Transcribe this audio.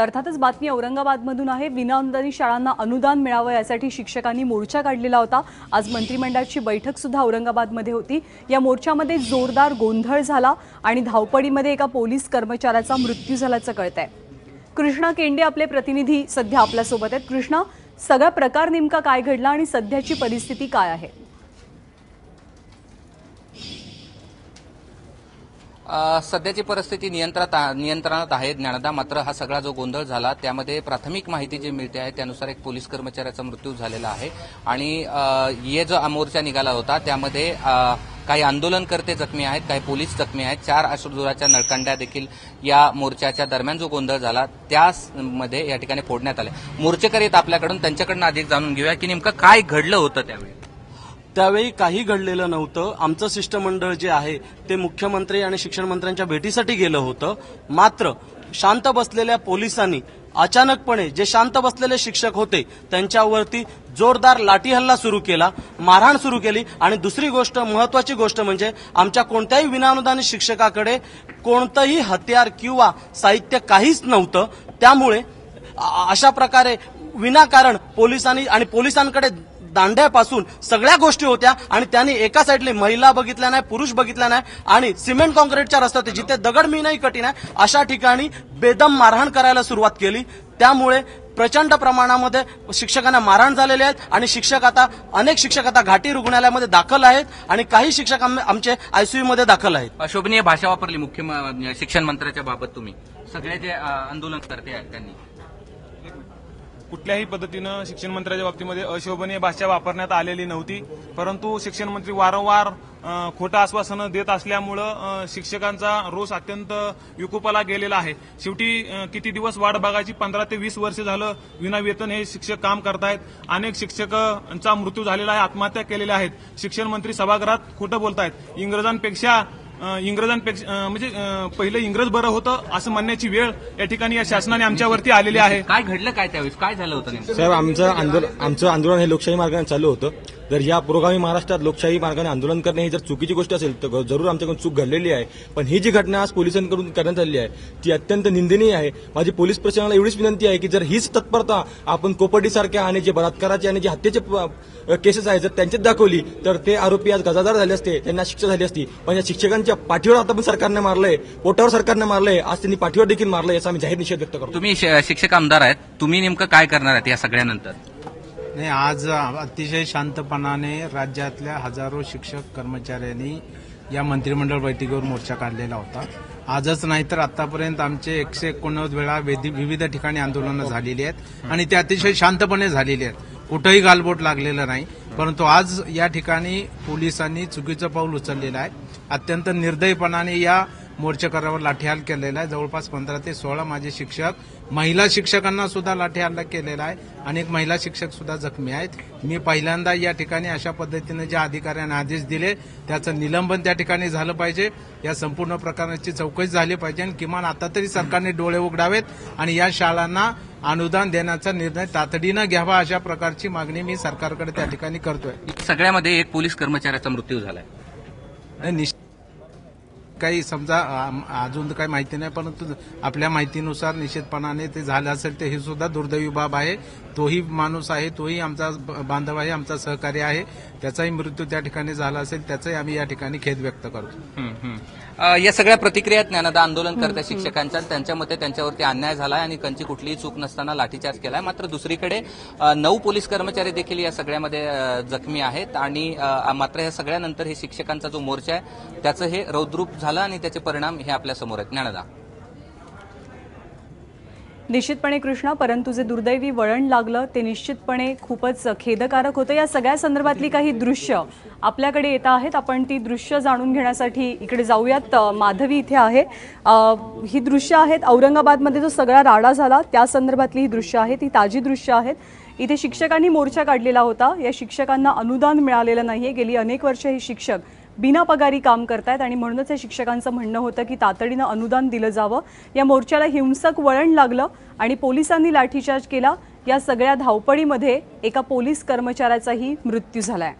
तर अर्थातच बातमी औरंगाबादमधून आहे। विनाअनुदानित शाळांना अनुदान मिळावं यासाठी शिक्षकांनी मोर्चा काढलेला होता। आज मंत्रिमंडळाची बैठक सुद्धा औरंगाबादमध्ये होती। या मोर्चामध्ये जोरदार गोंधळ झाला आणि धावपळीमध्ये एका पोलीस कर्मचाऱ्याचा मृत्यू झाल्याचं कळतंय। कृष्णा केंडे आपले प्रतिनिधी सध्या आपल्या सोबत आहेत। कृष्णा, सगळा प्रकार नेमका काय घडला आणि सध्याची परिस्थिती काय आहे? सध्याची परिस्थिती नियंत्रणात आहे ज्ञानदा। मात्र हा सगळा जो गोंधळ झाला त्यामध्ये प्राथमिक माहिती जी मिळते आहे त्यानुसार एक पोलीस कर्मचाऱ्याचा मृत्यू झालेला आहे आणि ये जो मोर्चा निघाला होता त्यामध्ये काही आंदोलनकर्ते जखमी आहेत, काही पोलीस जखमी आहेत। 4 अश्रुधुराच्या नळकांड्या देखील या मोर्चाच्या दरम्यान जो गोंधळ झाला त्यामध्ये या ठिकाणी फोडण्यात आले। मोर्चेकरी आपल्याकडून त्यांच्याकडून अधिक जाणून घेऊया की नेमकं काय घडलं होतं त्यावेळी। त्यावेळी काही घडलेलं नव्हतं। आमचं शिष्टमंडळ जे आहे ते मुख्यमंत्री आणि शिक्षण मंत्र्यांच्या भेटीसाठी गेलं होतं। मात्र शांत बसलेल्या पोलिसांनी अचानकपणे जे शांत बसलेले शिक्षक होते त्यांच्यावरती जोरदार लाठी हल्ला सुरू केला, मारहाण सुरू केली। आणि दुसरी गोष्ट, महत्वाची गोष्ट म्हणजे आमच्या कोणत्याही विनाअनुदानित शिक्षकाकडे कोणतंही हत्यार किंवा साहित्य काहीच नव्हतं। त्यामुळे अशा प्रकारे विनाकारण पोलिसांनी आणि पोलिसांकडे दांड्यापासून सगळ्या गोष्टी होत्या आणि त्यांनी एका साईडला महिला बघितल्या नाही, पुरुष बघितल्या नाही आणि सिमेंट कॉन्क्रीटच्या रस्त्यात जिथे दगड मी नाही कठीण आहे अशा ठिकाणी बेदम मारहाण करायला सुरुवात केली। त्यामुळे प्रचंड प्रमाणामध्ये शिक्षकांना मारहाण झालेले आहेत आणि अनेक शिक्षक आता घाटी रुग्णालयामध्ये दाखल आहेत आणि काही शिक्षक आमचे आयसीयू मध्ये दाखल आहेत। अशोभनीय भाषा वापरली मुख्य शिक्षण मंत्र्याच्या बाबत तुम्ही। सगळे जे आंदोलन करते आहेत त्यांनी कुठल्याही पद्धतीनं शिक्षण मंत्र्याच्या बाबतीमध्ये अशोभनीय भाषा वापरण्यात आलेली नव्हती, परंतु शिक्षण मंत्री वारंवार खोटं आश्वासनं देत असल्यामुळं शिक्षकांचा रोष अत्यंत विकोपाला गेलेला आहे। शेवटी किती दिवस वाट बघायची, 15 ते 20 वर्ष झालं विनावेतन हे शिक्षक काम करतायत। अनेक शिक्षकांचा मृत्यू झालेला आहे, आत्महत्या केलेल्या आहेत। शिक्षण मंत्री सभागृहात खोटं बोलतायत। इंग्रजांपेक्षा म्हणजे पहिलं इंग्रज बरं होतं असं म्हणण्याची वेळ या ठिकाणी या शासनाने आमच्यावरती आलेली आहे। काय घडलं काय त्यावेळेस, काय झालं होतं साहेब? आमचं आंदोलन हे लोकशाही मार्गाने चालू होतं। जर या पुरोगामी महाराष्ट्रात लोकशाही मार्गाने आंदोलन करणे ही जर चुकीची गोष्ट असेल तर जरूर आमच्याकडून चूक घडलेली आहे। पण ही जी घटना आज पोलिसांकडून करण्यात आली आहे ती अत्यंत निंदनीय आहे। माझी पोलीस प्रशासनाला एवढीच विनंती आहे की जर हीच तत्परता आपण कोपर्डीसारख्या आणि जे बलात्काराचे आणि जे हत्येचे केसेस आहेत जर त्यांच्यात दाखवली तर ते आरोपी आज गजादार झाले असते, त्यांना शिक्षा झाली असती। पण या शिक्षकांच्या पाठीवर आता पण सरकारने मारलंय, पोटावर सरकारने मारलंय, आज त्यांनी पाठीवर देखील मारलंय, याचा आम्ही जाहीर निषेध व्यक्त करतो। तुम्ही शिक्षक आमदार आहेत, तुम्ही नेमकं काय करणार आहेत या सगळ्यानंतर? नाही, आज अतिशय शांतपणाने राज्यातल्या हजारो शिक्षक कर्मचाऱ्यांनी या मंत्रिमंडळ बैठकीवर मोर्चा काढलेला होता। आजच नाही तर आतापर्यंत आमचे 189 वेळा विविध ठिकाणी आंदोलनं झालेली आहेत आणि ते अतिशय शांतपणे झालेली आहेत। कुठेही गालबोट लागलेलं नाही। परंतु आज या ठिकाणी पोलिसांनी चुकीचं पाऊल उचललेलं आहे। अत्यंत निर्दयपणाने या मोर्चेकऱ्यावर लाठीहाल केलेला आहे। जवळपास 15 ते 16 माझे शिक्षक, महिला शिक्षकांना सुद्धा लाठीहल्ला केलेला आहे। अनेक महिला शिक्षक सुद्धा जखमी आहेत। मी पहिल्यांदा या ठिकाणी अशा पद्धतीने ज्या अधिकाऱ्यांना आदेश दिले त्याचं निलंबन त्या ठिकाणी झालं पाहिजे। या संपूर्ण प्रकरणाची चौकशी झाली पाहिजे आणि किमान आता तरी सरकारने डोळे उघडावेत आणि या शाळांना अनुदान देण्याचा निर्णय तातडीनं घ्यावा, अशा प्रकारची मागणी मी सरकारकडे त्या ठिकाणी करतोय। सगळ्यामध्ये एक पोलीस कर्मचाऱ्याचा मृत्यू झालाय। काही समजा अजून काही माहिती नाही, परंतु आपल्या माहितीनुसार निश्चितपणाने ते झालं असेल तर ही सुद्धा दुर्दैवी बाब आहे। तोही माणूस आहे, तोही आमचा बांधव आहे, आमचा सहकारी आहे। त्याचाही मृत्यू त्या ठिकाणी झाला असेल त्याचाही आम्ही या ठिकाणी खेद व्यक्त करतो। या सगळ्या प्रतिक्रिया ज्ञानदा आंदोलन करत्या शिक्षकांच्या, त्यांच्या मते त्यांच्यावरती अन्याय झालाय आणि त्यांची कुठलीही चूक नसताना लाठीचार्ज केलाय। मात्र दुसरीकडे 9 पोलीस कर्मचारी देखील या सगळ्यामध्ये जखमी आहेत आणि मात्र या सगळ्यानंतर हे शिक्षकांचा जो मोर्चा आहे त्याचं हे रौद्रूप झालं आणि त्याचे परिणाम हे आपल्या समोर आहेत। ज्ञानदा, निश्चितपणे कृष्णा, परंतु जे दुर्दैवी वळण लागलं ते निश्चितपणे खूपच खेदकारक होतं। या सगळ्या संदर्भातली काही दृश्य आपल्याकडे येत आहेत, आपण ती दृश्य जाणून घेण्यासाठी इकडे जाऊयात। माधवी इथे आहे। ही दृश्य आहेत औरंगाबादमध्ये जो सगळा राडा झाला त्या संदर्भातली ही दृश्य आहेत, ही ताजी दृश्य आहेत। इथे शिक्षकांनी मोर्चा काढलेला होता। या शिक्षकांना अनुदान मिळालेलं नाहीये। गेली अनेक वर्ष हे शिक्षक बिना पगारी काम करतायत आणि म्हणूनच या शिक्षकांचं म्हणणं होतं की तातडीनं अनुदान दिलं जावं। या मोर्चाला हिंसक वळण लागलं आणि पोलिसांनी लाठीचार्ज केला। या सगळ्या धावपळीमध्ये एका पोलीस कर्मचाऱ्याचाही मृत्यू झालाय।